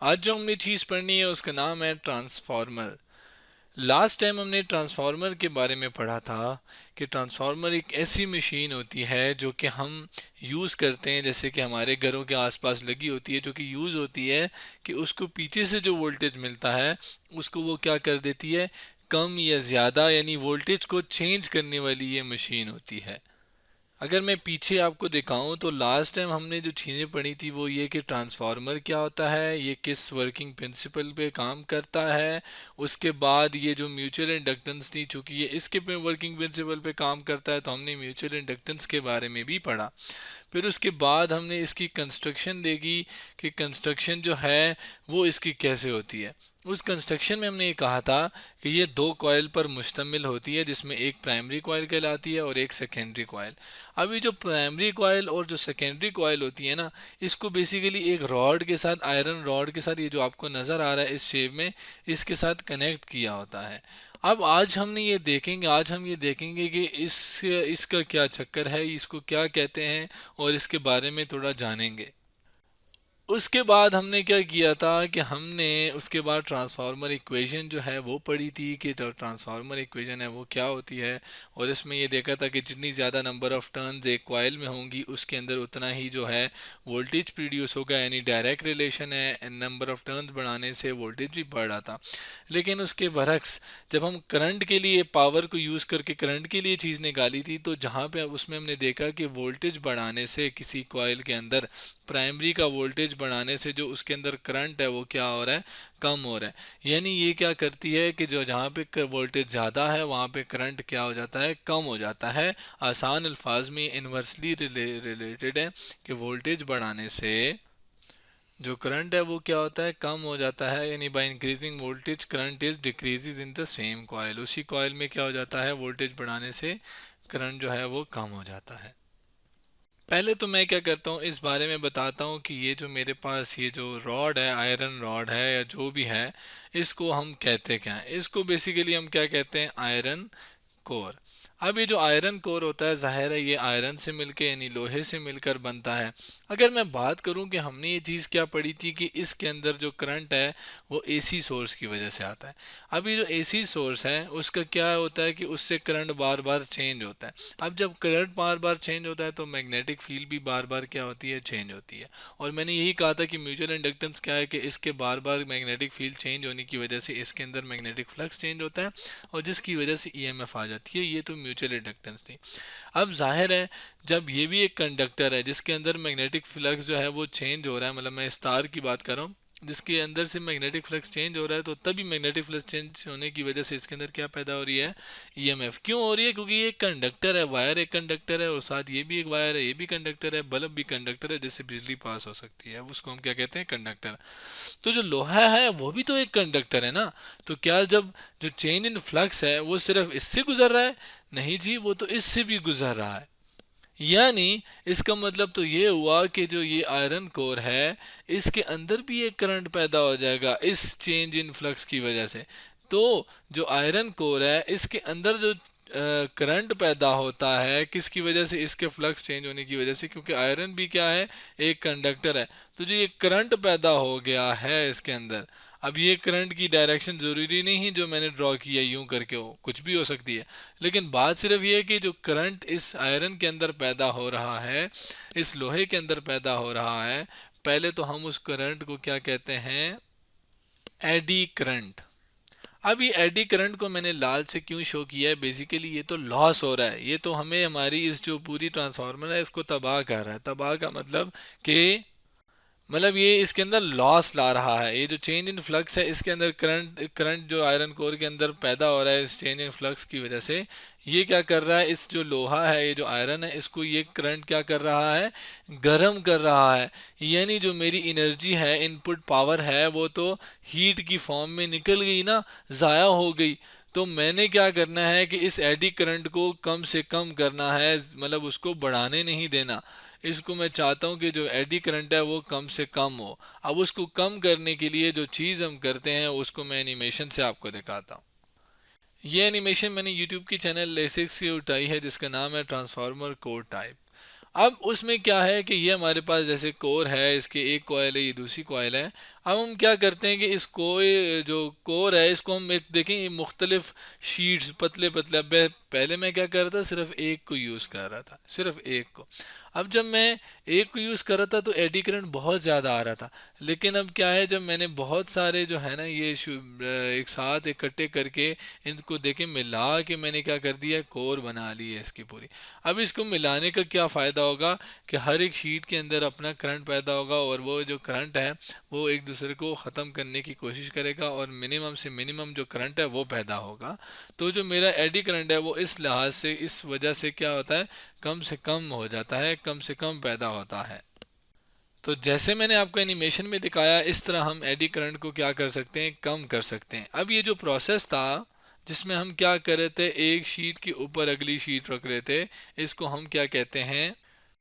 आज जो हमें चीज़ पढ़नी है उसका नाम है ट्रांसफार्मर। लास्ट टाइम हमने ट्रांसफार्मर के बारे में पढ़ा था कि ट्रांसफार्मर एक ऐसी मशीन होती है जो कि हम यूज़ करते हैं, जैसे कि हमारे घरों के आसपास लगी होती है, जो कि यूज़ होती है कि उसको पीछे से जो वोल्टेज मिलता है उसको वो क्या कर देती है, कम या ज़्यादा, यानी वोल्टेज को चेंज करने वाली ये मशीन होती है। अगर मैं पीछे आपको दिखाऊं तो लास्ट टाइम हमने जो चीज़ें पढ़ी थी वो ये कि ट्रांसफार्मर क्या होता है, ये किस वर्किंग प्रिंसिपल पे काम करता है। उसके बाद ये जो म्यूचुअल इंडक्टेंस थी, चूंकि ये इसके पे वर्किंग प्रिंसिपल पे काम करता है तो हमने म्यूचुअल इंडक्टेंस के बारे में भी पढ़ा। फिर उसके बाद हमने इसकी कंस्ट्रक्शन देखी कि कंस्ट्रक्शन जो है वो इसकी कैसे होती है। उस कंस्ट्रक्शन में हमने ये कहा था कि ये दो कॉइल पर मुश्तमिल होती है, जिसमें एक प्राइमरी कॉइल कहलाती है और एक सेकेंडरी कॉइल। अब ये जो प्राइमरी कॉइल और जो सेकेंडरी कॉइल होती है ना, इसको बेसिकली एक रॉड के साथ, आयरन रॉड के साथ, ये जो आपको नज़र आ रहा है इस शेप में, इसके साथ कनेक्ट किया होता है। अब आज हम ये देखेंगे कि इसका क्या चक्कर है, इसको क्या कहते हैं, और इसके बारे में थोड़ा जानेंगे। उसके बाद हमने क्या किया था कि हमने उसके बाद ट्रांसफार्मर इक्वेशन जो है वो पढ़ी थी कि जो ट्रांसफार्मर इक्वेशन है वो क्या होती है। और इसमें ये देखा था कि जितनी ज़्यादा नंबर ऑफ टर्न्स एक कॉइल में होंगी उसके अंदर उतना ही जो है वोल्टेज प्रोड्यूस होगा, यानी डायरेक्ट रिलेशन है, नंबर ऑफ टर्न्स बढ़ाने से वोल्टेज भी बढ़ रहा था। लेकिन उसके बरक्स जब हम करंट के लिए पावर को यूज़ करके करंट के लिए चीज़ निकाली थी, तो जहाँ पे उसमें हमने देखा कि वोल्टेज बढ़ाने से किसी कॉइल के अंदर, प्राइमरी का वोल्टेज बढ़ाने से जो उसके अंदर करंट है वो क्या हो रहा है, कम हो रहा है। यानी ये क्या करती है कि जो जहाँ पे वोल्टेज ज़्यादा है वहाँ पे करंट क्या हो जाता है, कम हो जाता है। आसान अल्फाज में इन्वर्सली रिलेटेड है कि वोल्टेज बढ़ाने से जो करंट है वो क्या होता है, कम हो जाता है। यानी by increasing voltage current is decreases in the same coil. उसी कॉइल में क्या हो जाता है, वोल्टेज बढ़ाने से करंट जो है वो कम हो जाता है। पहले तो मैं क्या करता हूँ, इस बारे में बताता हूँ कि ये जो मेरे पास ये जो रॉड है, आयरन रॉड है या जो भी है, इसको हम कहते क्या हैं। इसको बेसिकली हम क्या कहते हैं, आयरन कोर। अब ये जो आयरन कोर होता है, जाहिर है ये आयरन से मिलकर यानी लोहे से मिलकर बनता है। अगर मैं बात करूं कि हमने ये चीज़ क्या पढ़ी थी कि इसके अंदर जो करंट है वो एसी सोर्स की वजह से आता है। अब ये जो एसी सोर्स है उसका क्या होता है कि उससे करंट बार बार चेंज होता है। अब जब करंट बार बार चेंज होता है तो मैग्नेटिक फील्ड भी बार बार क्या होती है, चेंज होती है। और मैंने यही कहा था कि म्यूचुअल इंडक्टेंस क्या है कि इसके बार बार मैग्नेटिक फील्ड चेंज होने की वजह से इसके अंदर मैग्नेटिक फ्लक्स चेंज होता है, और जिसकी वजह से ईएमएफ आ जाती है। ये तो म्यूचुअल इंडक्टेंस थी। अब जाहिर है जब ये भी एक कंडक्टर है जिसके अंदर मैग्नेटिक फ्लक्स जो है वो चेंज हो रहा है, मतलब मैं इस तार की बात कर रहा हूँ जिसके अंदर से मैग्नेटिक फ्लक्स चेंज हो रहा है, तो तभी मैग्नेटिक फ्लक्स चेंज होने की वजह से इसके अंदर क्या पैदा हो रही है, ईएमएफ। क्यों हो रही है, क्योंकि ये एक कंडक्टर है, वायर एक कंडक्टर है और साथ ये भी एक वायर है, ये भी कंडक्टर है, बल्ब भी कंडक्टर है जिससे बिजली पास हो सकती है, उसको हम क्या कहते हैं, कंडक्टर। तो जो लोहा है वो भी तो एक कंडक्टर है ना। तो क्या जब जो चेंज इन फ्लक्स है वो सिर्फ इससे गुजर रहा है, नहीं जी, वो तो इससे भी गुजर रहा है। यानी इसका मतलब तो ये हुआ कि जो ये आयरन कोर है इसके अंदर भी एक करंट पैदा हो जाएगा इस चेंज इन फ्लक्स की वजह से। तो जो आयरन कोर है इसके अंदर जो करंट पैदा होता है किसकी वजह से, इसके फ्लक्स चेंज होने की वजह से, क्योंकि आयरन भी क्या है, एक कंडक्टर है। तो जो ये करंट पैदा हो गया है इसके अंदर, अब ये करंट की डायरेक्शन ज़रूरी नहीं है जो मैंने ड्रॉ किया यूं करके हो, कुछ भी हो सकती है। लेकिन बात सिर्फ ये है कि जो करंट इस आयरन के अंदर पैदा हो रहा है, इस लोहे के अंदर पैदा हो रहा है, पहले तो हम उस करंट को क्या कहते हैं, एडी करंट। अब ये एडी करंट को मैंने लाल से क्यों शो किया है, बेसिकली ये तो लॉस हो रहा है, ये तो हमें हमारी इस जो पूरी ट्रांसफार्मर है इसको तबाह कर रहा है। तबाह का मतलब कि ये इसके अंदर लॉस ला रहा है। ये जो चेंज इन फ्लक्स है इसके अंदर करंट करंट जो आयरन कोर के अंदर पैदा हो रहा है इस चेंज इन फ्लक्स की वजह से, ये क्या कर रहा है, इस जो लोहा है, ये जो आयरन है, इसको ये करंट क्या कर रहा है, गर्म कर रहा है। यानी जो मेरी एनर्जी है, इनपुट पावर है, वो तो हीट की फॉर्म में निकल गई ना, ज़ाया हो गई। तो मैंने क्या करना है कि इस एडी करंट को कम से कम करना है, मतलब उसको बढ़ाने नहीं देना। इसको मैं चाहता हूँ कि जो एडी करंट है वो कम से कम हो। अब उसको कम करने के लिए जो चीज़ हम करते हैं उसको मैं एनिमेशन से आपको दिखाता हूँ। ये एनिमेशन मैंने यूट्यूब की चैनल लेसिक्स से उठाई है जिसका नाम है ट्रांसफार्मर कोर टाइप। अब उसमें क्या है कि ये हमारे पास जैसे कोर है, इसके एक कॉयल है, ये दूसरी कॉयल है। अब हम क्या करते हैं कि इसको जो कोर है इसको हम एक देखें, ये मुख्तलिफ शीट्स पतले पतले। अब पहले मैं क्या कर रहा था, सिर्फ एक को यूज़ कर रहा था, सिर्फ एक को। अब जब मैं एक को यूज़ कर रहा था तो एडी करंट बहुत ज़्यादा आ रहा था। लेकिन अब क्या है, जब मैंने बहुत सारे जो है ना ये एक साथ इकट्ठे करके इनको देखे मिला के मैंने क्या कर दिया, कोर बना ली है इसकी पूरी। अब इसको मिलाने का क्या फ़ायदा होगा कि हर एक शीट के अंदर अपना करंट पैदा होगा, और वो जो करंट है वो एक दूसरे को ख़त्म करने की कोशिश करेगा, और मिनिमम से मिनिमम जो करंट है वो पैदा होगा। तो जो मेरा एडी करंट है वो इस लिहाज से, इस वजह से क्या होता है, कम से कम हो जाता है, कम से कम पैदा होता है। तो जैसे मैंने आपको एनिमेशन में दिखाया, इस तरह हम एडी करंट को क्या कर सकते हैं, कम कर सकते हैं। अब ये जो प्रोसेस था जिसमें हम क्या कर रहे थे, एक शीट के ऊपर अगली शीट रख रहे थे, इसको हम क्या कहते हैं,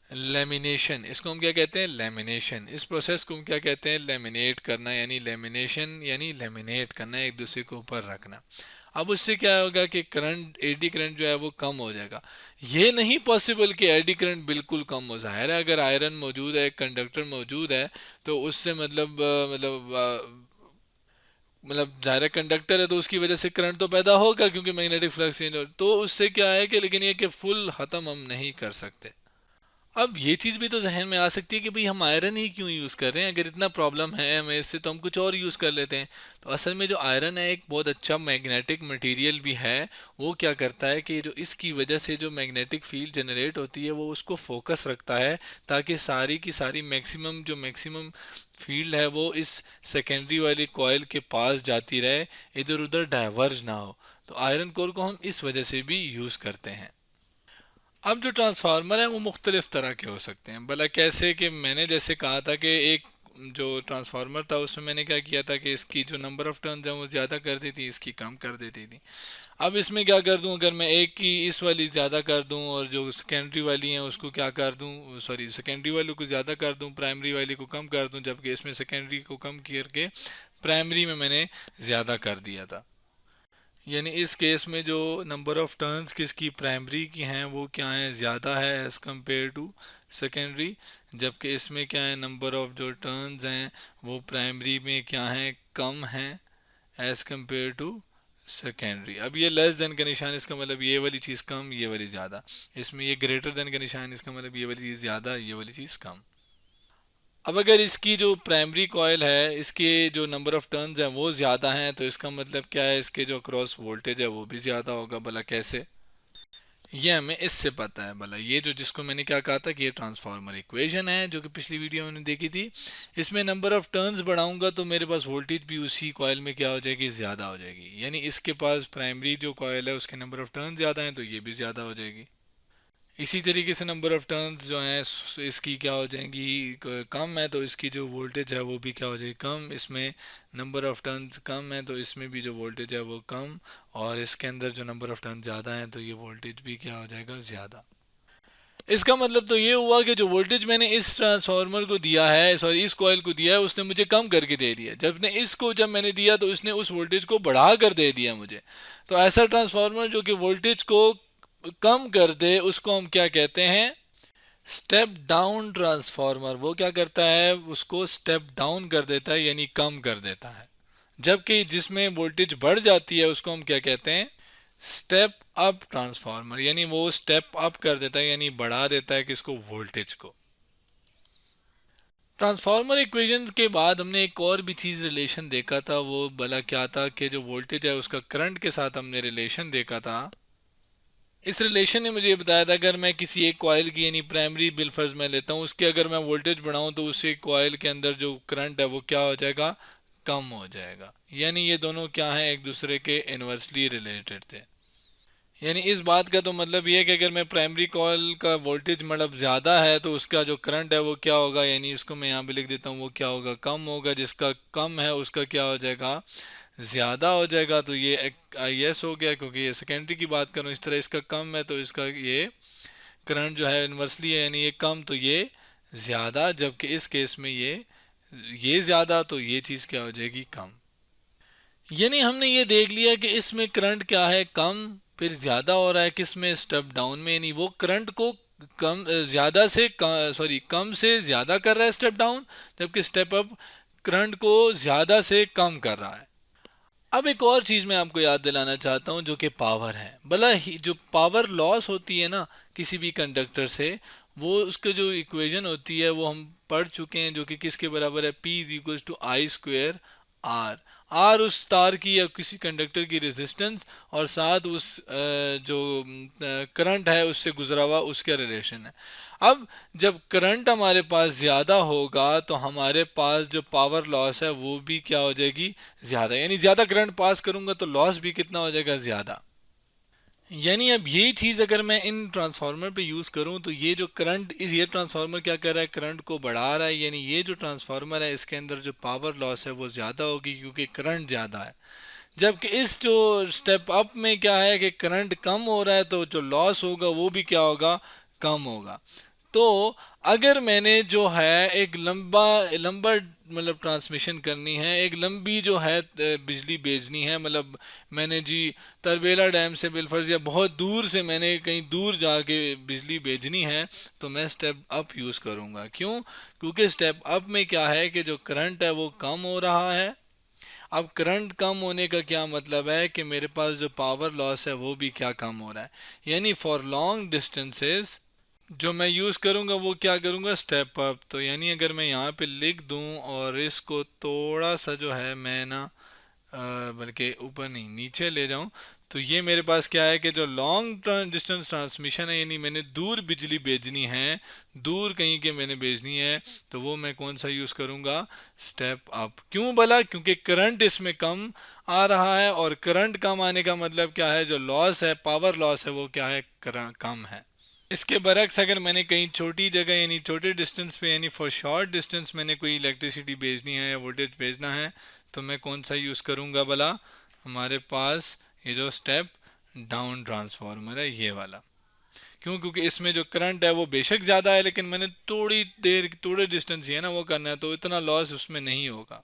लेमिनेशन। इसको हम क्या कहते हैं, लेमिनेशन। इस प्रोसेस को हम क्या कहते हैं, लेमिनेट करना, यानी लेमिनेशन यानी लेमिनेट करना, एक दूसरे के ऊपर रखना। अब उससे क्या होगा कि करंट, एडी करंट जो है वो कम हो जाएगा। ये नहीं पॉसिबल कि एडी करंट बिल्कुल कम हो। जाहिर है अगर आयरन मौजूद है, कंडक्टर मौजूद है, तो उससे मतलब जाहिर है कंडक्टर है तो उसकी वजह से करंट तो पैदा होगा, क्योंकि मैग्नेटिक फ्लक्स चेंज हो, तो उससे क्या है कि, लेकिन ये कि फुल ख़त्म हम नहीं कर सकते। अब ये चीज़ भी तो जहन में आ सकती है कि भाई हम आयरन ही क्यों यूज़ कर रहे हैं, अगर इतना प्रॉब्लम है हमें इससे तो हम कुछ और यूज़ कर लेते हैं। तो असल में जो आयरन है एक बहुत अच्छा मैग्नेटिक मटेरियल भी है। वो क्या करता है कि जो इसकी वजह से जो मैग्नेटिक फील्ड जनरेट होती है वो उसको फोकस रखता है, ताकि सारी की सारी मैक्सिमम फील्ड है वो इस सेकेंडरी वाली कॉयल के पास जाती रहे, इधर उधर डाइवर्ज ना हो। तो आयरन कोर को हम इस वजह से भी यूज़ करते हैं। अब जो ट्रांसफार्मर है वो मुख्तलिफ तरह के हो सकते हैं। भला कैसे, कि मैंने जैसे कहा था कि एक जो ट्रांसफार्मर था उसमें मैंने क्या किया था कि इसकी जो नंबर ऑफ टर्न्स है वो ज़्यादा कर दी थी, इसकी कम कर देती थी। अब इसमें क्या कर दूं, अगर मैं एक की इस वाली ज़्यादा कर दूं और जो सेकेंडरी वाली हैं उसको क्या कर दूं, सॉरी सेकेंडरी वाली को ज़्यादा कर दूं, प्राइमरी वाली को कम कर दूं, जबकि इसमें सेकेंडरी को कम करके प्राइमरी में मैंने ज़्यादा कर दिया था। यानी इस केस में जो नंबर ऑफ टर्न्स किसकी, प्राइमरी की हैं, वो क्या है, ज़्यादा है एज़ कम्पेयर टू सेकेंडरी। जबकि इसमें क्या है, नंबर ऑफ जो टर्न्स हैं वो प्राइमरी में क्या है, कम है एज़ कम्पेयर टू सेकेंडरी। अब ये लेस देन का निशान, इसका मतलब ये वाली चीज़ कम, ये वाली ज़्यादा। इसमें ये ग्रेटर देन का निशान, इसका मतलब ये वाली चीज़ ज़्यादा, ये वाली चीज़ कम। अब अगर इसकी जो प्राइमरी कॉयल है इसके जो नंबर ऑफ टर्न्स हैं वो ज़्यादा हैं, तो इसका मतलब क्या है, इसके जो क्रॉस वोल्टेज है वो भी ज़्यादा होगा। भला कैसे, ये हमें इससे पता है। भला ये जो, जिसको मैंने क्या कहा था कि ये ट्रांसफार्मर इक्वेशन है जो कि पिछली वीडियो में देखी थी, इसमें नंबर ऑफ टर्न्स बढ़ाऊंगा तो मेरे पास वोल्टेज भी उसी कॉयल में क्या हो जाएगी, ज़्यादा हो जाएगी। यानी इसके पास प्राइमरी जो कॉयल है उसके नंबर ऑफ टर्न ज़्यादा हैं, तो ये भी ज़्यादा हो जाएगी। इसी तरीके से नंबर ऑफ टर्न्स जो हैं इसकी क्या हो जाएंगी, कम है, तो इसकी जो वोल्टेज है वो भी क्या हो जाएगी, कम। इसमें नंबर ऑफ टर्न्स कम है तो इसमें भी जो वोल्टेज है वो कम, और इसके अंदर जो नंबर ऑफ टर्न ज़्यादा है तो ये वोल्टेज भी क्या हो जाएगा, ज़्यादा। इसका मतलब तो ये हुआ कि जो वोल्टेज मैंने इस ट्रांसफार्मर को दिया है, सॉरी इस कॉइल को दिया है, उसने मुझे कम करके दे दिया। जब मैंने दिया तो उसने उस वोल्टेज को बढ़ा कर दे दिया मुझे। तो ऐसा ट्रांसफार्मर जो कि वोल्टेज को कम कर दे उसको हम क्या कहते हैं, स्टेप डाउन ट्रांसफार्मर। वो क्या करता है, उसको स्टेप डाउन कर देता है, यानी कम कर देता है। जबकि जिसमें वोल्टेज बढ़ जाती है उसको हम क्या कहते हैं, स्टेप अप ट्रांसफार्मर, यानी वो स्टेप अप कर देता है, यानी बढ़ा देता है किसको, वोल्टेज को। ट्रांसफार्मर इक्वेशंस के बाद हमने एक और भी चीज़ रिलेशन देखा था, वो भला क्या था कि जो वोल्टेज है उसका करंट के साथ हमने रिलेशन देखा था। इस रिलेशन ने मुझे ये बताया था, अगर मैं किसी एक कॉइल की यानी प्राइमरी बिलफर्ज में लेता हूँ, उसके अगर मैं वोल्टेज बढ़ाऊँ तो उससे कॉइल के अंदर जो करंट है वो क्या हो जाएगा, कम हो जाएगा। यानी ये दोनों क्या हैं, एक दूसरे के इन्वर्सली रिलेटेड थे। यानी इस बात का तो मतलब ये है कि अगर मैं प्राइमरी कॉइल का वोल्टेज मतलब ज़्यादा है तो उसका जो करंट है वो क्या होगा, यानी इसको मैं यहाँ पे लिख देता हूँ, वो क्या होगा, कम होगा। जिसका कम है उसका क्या हो जाएगा, ज़्यादा हो जाएगा। तो ये एक यस हो गया, क्योंकि ये सेकेंडरी की बात करूँ, इस तरह इसका कम है तो इसका ये करंट जो है इन्वर्सली है, यानी ये कम तो ये ज़्यादा। जबकि इस केस में ये ज़्यादा, तो ये चीज़ क्या हो जाएगी, कम। यानी हमने ये देख लिया कि इसमें करंट क्या है, कम, फिर ज़्यादा हो रहा है किस में, स्टेप डाउन में। यानी वो करंट को कम ज़्यादा से सॉरी कम से ज़्यादा कर रहा है स्टेप डाउन, जबकि स्टेप अप करंट को ज़्यादा से कम कर रहा है। अब एक और चीज़ मैं आपको याद दिलाना चाहता हूँ जो कि पावर है। भला ही जो पावर लॉस होती है ना किसी भी कंडक्टर से, वो उसका जो इक्वेशन होती है वो हम पढ़ चुके हैं, जो कि किसके बराबर है, P is equal to I square R. R उस तार की या किसी कंडक्टर की रेजिस्टेंस और साथ उस जो करंट है उससे गुजरा हुआ उसका रिलेशन है। अब जब करंट हमारे पास ज़्यादा होगा तो हमारे पास जो पावर लॉस है वो भी क्या हो जाएगी, ज़्यादा। यानी ज़्यादा करंट पास करूंगा तो लॉस भी कितना हो जाएगा, ज़्यादा। यानी अब ये चीज़ अगर मैं इन ट्रांसफार्मर पे यूज़ करूं तो ये जो करंट इस ये ट्रांसफार्मर क्या कर रहा है, करंट को बढ़ा रहा है। यानी ये जो ट्रांसफार्मर है इसके अंदर जो पावर लॉस है वो ज़्यादा होगी क्योंकि करंट ज़्यादा है। जबकि इस जो स्टेप अप में क्या है कि करंट कम हो रहा है तो जो लॉस होगा वो भी क्या होगा, कम होगा। तो अगर मैंने जो है एक लंबा लंबा मतलब ट्रांसमिशन करनी है, एक लंबी जो है बिजली भेजनी है, मतलब मैंने जी तरबेला डैम से बिलफर्ज या बहुत दूर से मैंने कहीं दूर जाके बिजली भेजनी है, तो मैं स्टेप अप यूज़ करूँगा। क्यों? क्योंकि स्टेप अप में क्या है कि जो करंट है वो कम हो रहा है। अब करंट कम होने का क्या मतलब है कि मेरे पास जो पावर लॉस है वो भी क्या कम हो रहा है। यानी फॉर लॉन्ग डिस्टेंसेस जो मैं यूज़ करूँगा वो क्या करूँगा, स्टेप अप। तो यानी अगर मैं यहाँ पे लिख दूँ और इसको थोड़ा सा जो है मैं ना बल्कि ऊपर नहीं नीचे ले जाऊँ, तो ये मेरे पास क्या है कि जो लॉन्ग डिस्टेंस ट्रांसमिशन है, यानी मैंने दूर बिजली भेजनी है, दूर कहीं के मैंने भेजनी है, तो वो मैं कौन सा यूज़ करूँगा, स्टेप अप। क्यों भला? क्योंकि करंट इसमें कम आ रहा है और करंट कम आने का मतलब क्या है, जो लॉस है, पावर लॉस है, वो क्या है, कम है। इसके बरक्स अगर मैंने कहीं छोटी जगह यानी छोटे डिस्टेंस पे यानी फॉर शॉर्ट डिस्टेंस मैंने कोई इलेक्ट्रिसिटी भेजनी है या वोल्टेज भेजना है, तो मैं कौन सा यूज़ करूँगा भला, हमारे पास ये जो स्टेप डाउन ट्रांसफार्मर है ये वाला। क्यों? क्योंकि इसमें जो करंट है वो बेशक ज़्यादा है लेकिन मैंने थोड़ी देर थोड़े डिस्टेंस ही है ना वो करना है, तो इतना लॉस उसमें नहीं होगा।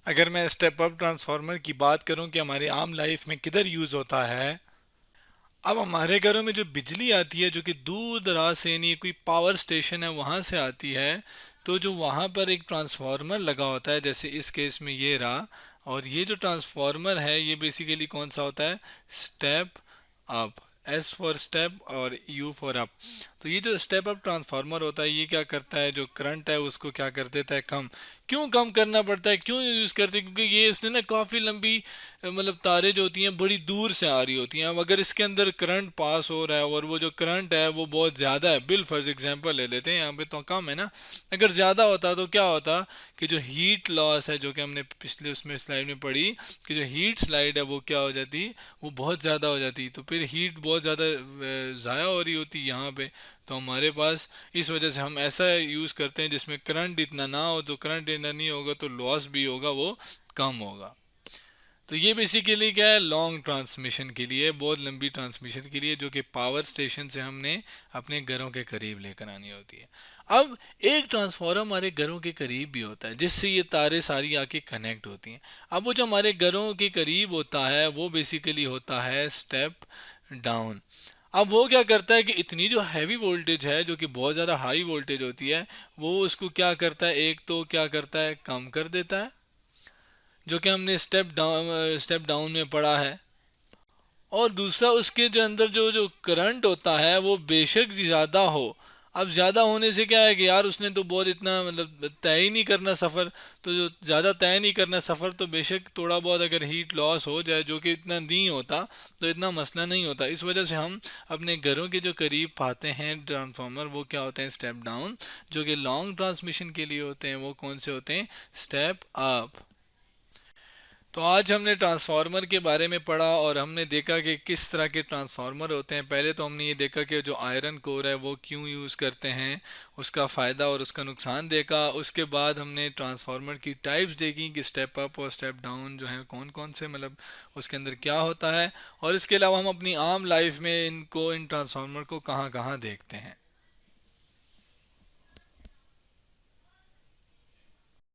अगर मैं स्टेप अप ट्रांसफार्मर की बात करूं कि हमारी आम लाइफ में किधर यूज़ होता है, अब हमारे घरों में जो बिजली आती है जो कि दूर दराज से यानी कोई पावर स्टेशन है वहाँ से आती है, तो जो वहाँ पर एक ट्रांसफार्मर लगा होता है, जैसे इस केस में ये रहा, और ये जो ट्रांसफार्मर है ये बेसिकली कौन सा होता है, step up. S for step और यू फॉर अप। तो ये जो स्टेप अप ट्रांसफार्मर होता है ये क्या करता है, जो करंट है उसको क्या कर देता है, कम। क्यों कम करना पड़ता है, क्यों यूज़ करते हैं? क्योंकि ये इसने ना काफ़ी लंबी मतलब तारें जो होती हैं बड़ी दूर से आ रही होती हैं। अब अगर इसके अंदर करंट पास हो रहा है और वो जो करंट है वो बहुत ज़्यादा है, बिल फर्ज एग्जांपल ले लेते हैं, यहाँ पे तो कम है ना, अगर ज़्यादा होता तो क्या होता कि जो हीट लॉस है जो कि हमने पिछले उसमें स्लाइड में पढ़ी कि जो हीट स्लाइड है वो क्या हो जाती, वो बहुत ज़्यादा हो जाती, तो फिर हीट बहुत ज़्यादा ज़ाया हो रही होती यहाँ पे। तो हमारे पास इस वजह से हम ऐसा यूज़ करते हैं जिसमें करंट इतना ना हो, तो करंट इतना नहीं होगा तो लॉस भी होगा वो कम होगा। तो ये बेसिकली क्या है, लॉन्ग ट्रांसमिशन के लिए, बहुत लंबी ट्रांसमिशन के लिए, जो कि पावर स्टेशन से हमने अपने घरों के करीब लेकर आनी होती है। अब एक ट्रांसफार्मर हमारे घरों के करीब भी होता है जिससे ये तारें सारी आके कनेक्ट होती हैं। अब वो जो हमारे घरों के करीब होता है वो बेसिकली होता है स्टेप डाउन। अब वो क्या करता है कि इतनी जो हैवी वोल्टेज है जो कि बहुत ज़्यादा हाई वोल्टेज होती है, वो उसको क्या करता है, एक तो क्या करता है, कम कर देता है, जो कि हमने स्टेप डाउन में पढ़ा है। और दूसरा उसके जो अंदर जो जो करंट होता है वो बेशक ज़्यादा हो। अब ज़्यादा होने से क्या है कि यार उसने तो बहुत इतना मतलब तय ही नहीं करना सफ़र, तो जो ज़्यादा तय नहीं करना सफ़र तो बेशक थोड़ा बहुत अगर हीट लॉस हो जाए जो कि इतना नहीं होता तो इतना मसला नहीं होता। इस वजह से हम अपने घरों के जो करीब पाते हैं ट्रांसफार्मर वो क्या होते हैं, स्टेप डाउन। जो कि लॉन्ग ट्रांसमिशन के लिए होते हैं वो कौन से होते हैं, स्टेप अप। तो आज हमने ट्रांसफार्मर के बारे में पढ़ा और हमने देखा कि किस तरह के ट्रांसफार्मर होते हैं। पहले तो हमने ये देखा कि जो आयरन कोर है वो क्यों यूज़ करते हैं, उसका फ़ायदा और उसका नुकसान देखा। उसके बाद हमने ट्रांसफार्मर की टाइप्स देखी कि स्टेप अप और स्टेप डाउन जो है कौन कौन से मतलब उसके अंदर क्या होता है। और इसके अलावा हम अपनी आम लाइफ में इन ट्रांसफार्मर को कहाँ कहाँ देखते हैं।